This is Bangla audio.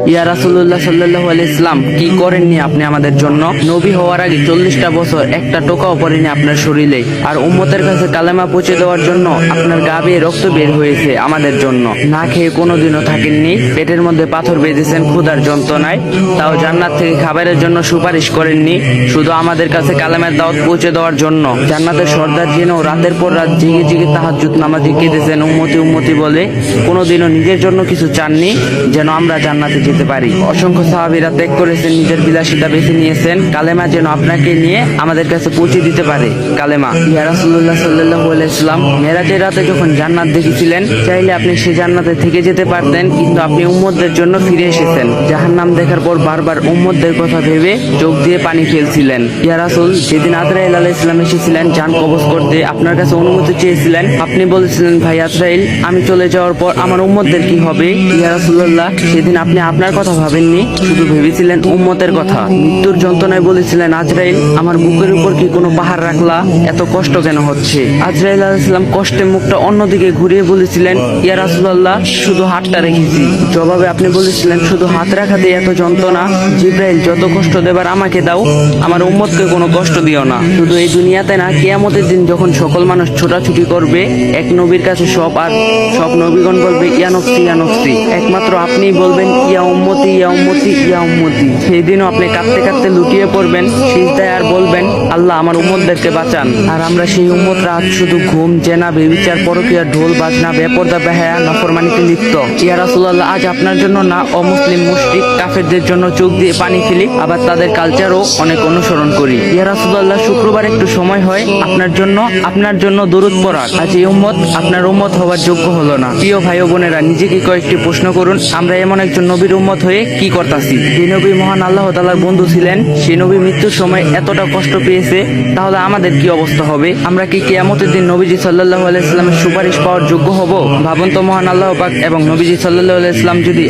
ইয়া রাসূলুল্লাহ সাল্লাল্লাহু আলাইহি ইসলাম, কি করেননি আপনি আমাদের জন্য? নবী হওয়ার আগে 40টা বছর একটা টোকাও পড়েনি আপনার শরীরে, আর উম্মতের কাছে কালেমা পৌঁছে দেওয়ার জন্য আপনার গা বেয়ে রক্ত বের হয়েছে আমাদের জন্য। না খেয়ে কোনোদিনও থাকেননি, পেটের মধ্যে পাথর বেঁধেছেন ক্ষুধার যন্ত্রণায়, তাও জান্নাত থেকে খাবারের জন্য সুপারিশ করেননি, শুধু আমাদের কাছে কালেমার দাওয়াত পৌঁছে দেওয়ার জন্য। জান্নাতের সর্দার জেনেও রাতের পর রাত জেগে জেগে তাহাজ্জুদ নামাজে কেঁদেছেন উম্মতি উম্মতি বলে, কোনোদিনও নিজের জন্য কিছু চাননি যেন আমরা জান্নাতে যেতে পারি। অসংখ্য সাহাবীরা ত্যাগ করেছেন, নিজের বিলাসিতা বেছে নিয়েছেন কালেমা যেন আপনাকে নিয়ে আমাদের কাছে পৌঁছে দিতে পারে। কালেমা। ইয়া রাসূলুল্লাহ সাল্লাল্লাহু আলাইহি সাল্লাম, মেরাজের রাতে যখন জান্নাত দেখেছিলেন, চাইলে আপনি সেই জান্নাতে থেকে যেতে পারতেন, কিন্তু আপনি উম্মতদের জন্য ফিরে এসেছেন। জাহান্নাম দেখার পর বারবার উম্মতদের কথা ভেবে চোখ দিয়ে পানি ফেলছিলেন। ইয়া রাসূল, যেদিন আজরাইল আলাইহিস সালাম এসেছিলেন জান কবজ করতে, আপনার কাছে অনুমতি চেয়েছিলেন, আপনি বলেছিলেন, ভাই আজরাইল, আমি চলে যাওয়ার পর আমার উম্মতদের কি হবে? ইয়া রাসূলুল্লাহ, সেদিন আপনি আপনার কথা ভাবেননি, শুধু ভেবেছিলেন উম্মতের কথা। মৃত্যুর যন্ত্রণায় বলেছিলেন, আজরাইল, আমার বুকের উপর কি কোনো পাহাড় রাখলা? এত কষ্ট কেন হচ্ছে? আজরাইল আলাইহিস সালাম কষ্টে মুখটা অন্যদিকে ঘুরিয়ে বলেছিলেন, ইয়া রাসূলুল্লাহ, শুধু হাতটা রেখেছি। জবাবে আপনি বলেছিলেন, শুধু হাত রাখাতে এত যন্ত্রণা? জিবরাইল, যত কষ্ট দেবার আমাকে দাও, আমার উম্মতকে কোনো কষ্ট দিও না। শুধু এই দুনিয়াতে না, কিয়ামতের দিন যখন সকল মানুষ ছোটাছুটি করবে এক নবীর কাছে, সব নবীগণ বলবে, ইয়া নফসি ইয়া নফসি, একমাত্র আপনিই বলবেন, ইয়া উম্মতি ইয়া উম্মতি ইয়া উম্মতি। সেই দিনও আপনি কাঁদতে কাঁদতে লুটিয়ে পড়বেন সিজদায় আর বলবেন, আল্লাহ, আমার উম্মতদেরকে বাঁচান। আর আমরা সেই উম্মতরা আজ শুধু ঘুম, জেনা, বেবিচার, পরকীয়া, ঢোল বাজনা, বেপরদা, বেহায়া, নাফরমানিতে লিপ্ত। ইয়া রাসূলুল্লাহ, আজ আপনার জন্য না অমুসলিম, মুশরিক, কাফেরদের জন্য চোখ দিয়ে পানি ফেলি, আবার তাদের কালচারও অনেক অনুসরণ করি। ইয়া রাসূলুল্লাহ, শুক্রবার একটু সময় হয় আপনার জন্য দরুদ পড়ার, আজ এই উম্মত আপনার উম্মত হওয়ার যোগ্য হলো না। প্রিয় ভাই ও বোনেরা, নিজেকে কয়েকটি প্রশ্ন করুন, আমরা এমন একজন নবীর উম্মত হয়ে কি করতাছি? যে নবী মহান আল্লাহ তাআলার বন্ধু ছিলেন, সেই নবী মৃত্যুর সময় এতটা কষ্ট পেয়েছে, তাহলে আমাদের কি অবস্থা হবে? আমরা কি কিয়ামতের দিন নবীজি সাল্লাল্লাহু আলাইহি সাল্লামের সুপারিশ পাওয়ার যোগ্য হব? ভাবুন তো, মহান আল্লাহ পাক এবং নবীজি সাল্লাল্লাহু আলাইহি সাল্লাম যদি